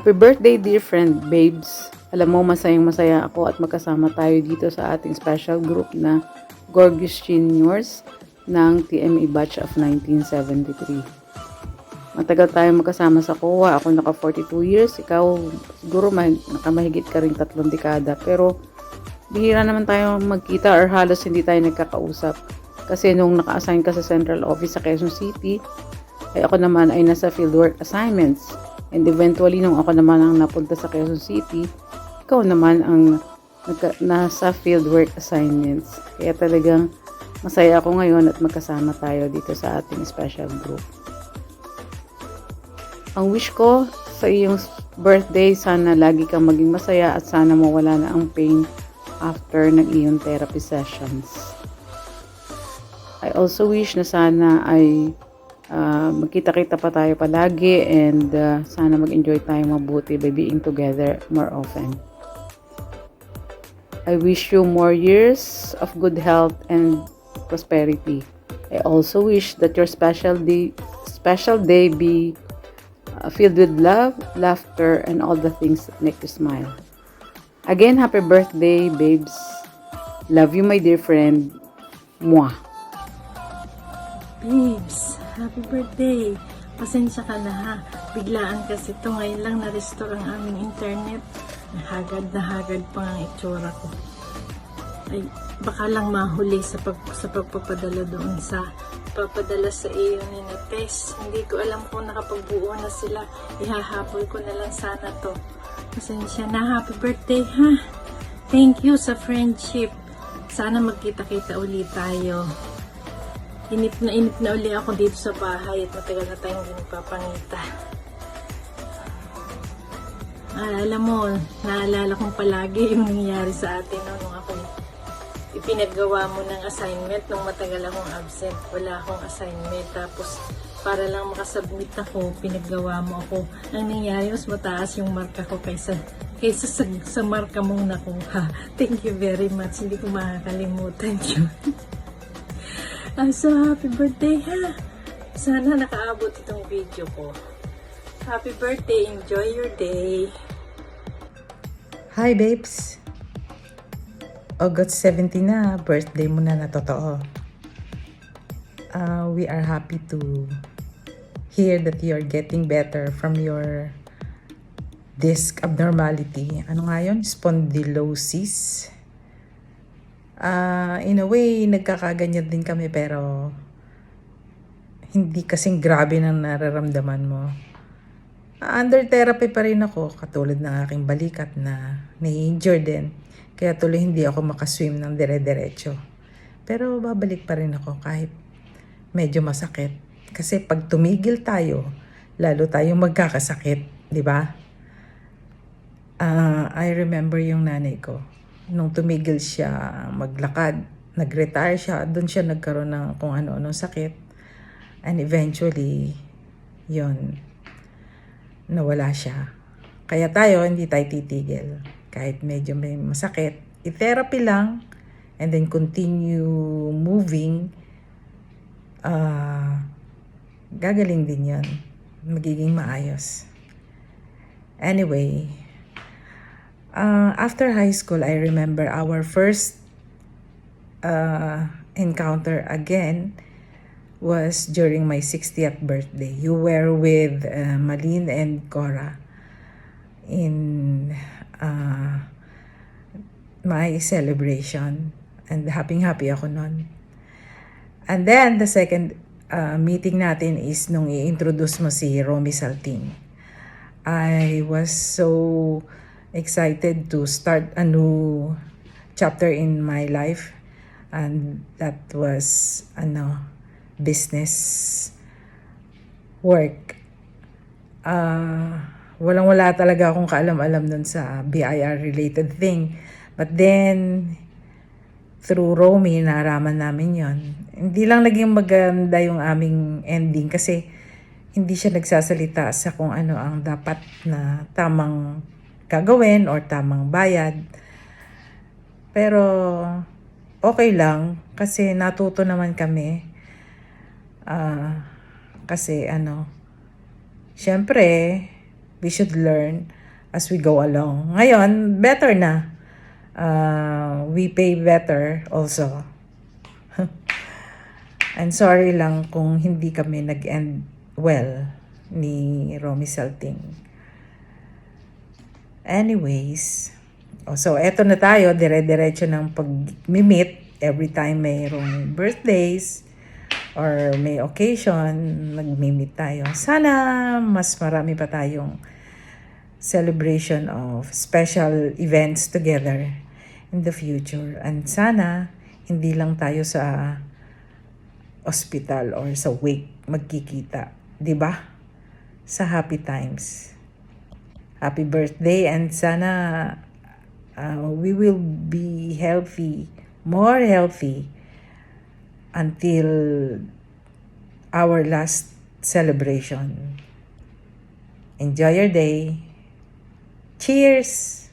Happy birthday, dear friend, babes. Alam mo, masayang masaya ako at magkasama tayo dito sa ating special group na Gorgeous Juniors ng TME Batch of 1973. Matagal tayo magkasama sa COA. Ako naka 42 years. Ikaw, siguro nakamahigit ka rin 3 dekada. Pero, bihira naman tayo magkita or halos hindi tayo nagkakausap. Kasi nung naka-assign ka sa central office sa Quezon City, ay ako naman ay nasa fieldwork assignments. And eventually, nung ako naman ang napunta sa Quezon City, ikaw naman ang nasa fieldwork assignments. Kaya talagang masaya ako ngayon at magkasama tayo dito sa ating special group. Ang wish ko sa iyong birthday, sana lagi kang maging masaya at sana mawala na ang pain after ng iyong therapy sessions. I also wish na sana ay magkita-kita pa tayo palagi and sana mag-enjoy tayo mabuti by being together more often. I wish you more years of good health and prosperity. I also wish that your special day be filled with love, laughter, and all the things that make you smile. Again, happy birthday, babes. Love you, my dear friend. Mwah. Babes, happy birthday. Pasensya ka na ha. Biglaan kasi ito. Ngayon lang na-restore ang aming internet. Na hagad pa ang itsura ko. Ay, baka lang mahuli sa pagpapadala doon sa papadala sa iyo ni Tess. Hindi ko alam kung nakapagbuo na sila. Ihahabol ko na lang sana to. Pasensya na. Happy birthday ha. Thank you sa friendship. Sana magkita-kita ulit tayo. Inip na uli ako dito sa bahay at matagal na tayong hindi nagpapangita. Alam mo, naalala kong palagi yung nangyayari sa atin nung ako ipinagawa mo ng assignment nung matagal akong absent. Wala akong assignment. Tapos, para lang makasubmit ako, pinagawa mo ako. Ang nangyari, mas mataas yung marka ko kaysa sa marka mong nakuha. Thank you very much. Hindi ko makakalimutan yun. So, happy birthday ha! Sana nakaabot itong video ko. Happy birthday! Enjoy your day! Hi babes! August 17 na, birthday mo na totoo. We are happy to hear that you are getting better from your disc abnormality. Ano nga yun? Spondylosis. In a way, nagkakaganyan din kami pero hindi kasing grabe ng nararamdaman mo. Under therapy pa rin ako, katulad ng aking balikat na na-injure din. Kaya tuloy hindi ako makaswim ng dire-diretso. Pero babalik pa rin ako kahit medyo masakit. Kasi pag tumigil tayo, lalo tayong magkakasakit, di ba? I remember yung nanay ko. Nung tumigil siya maglakad, nag-retire siya, doon siya nagkaroon ng kung ano-anong sakit. And eventually, yon nawala siya. Kaya tayo, hindi tayo titigil. Kahit medyo may masakit, i-therapy lang, and then continue moving, gagaling din yon. Magiging maayos. Anyway, after high school, I remember our first encounter again was during my 60th birthday. You were with Malin and Cora in my celebration. And happy ako nun. And then, the second meeting natin is nung i-introduce mo si Romy Salting. I was so excited to start a new chapter in my life, and that was business work. Walang-wala talaga akong kaalam-alam dun sa BIR related thing, but then through Romy naraman namin yon. Hindi lang naging maganda yung aming ending kasi hindi siya nagsasalita sa kung ano ang dapat na tamang gagawin or tamang bayad. Pero okay lang kasi natuto naman kami. Kasi syempre we should learn as we go along. Ngayon, better na. We pay better also. And sorry lang kung hindi kami nag-end well ni Romy Salting. Anyways, so eto na tayo, dire-diretso ng pag-meet every time mayroong birthdays or may occasion, nag-meet tayo. Sana mas marami pa tayong celebration of special events together in the future. And sana hindi lang tayo sa hospital or sa wake magkikita, 'di ba? Sa happy times. Happy birthday, and sana we will be healthy, more healthy until our last celebration. Enjoy your day. Cheers!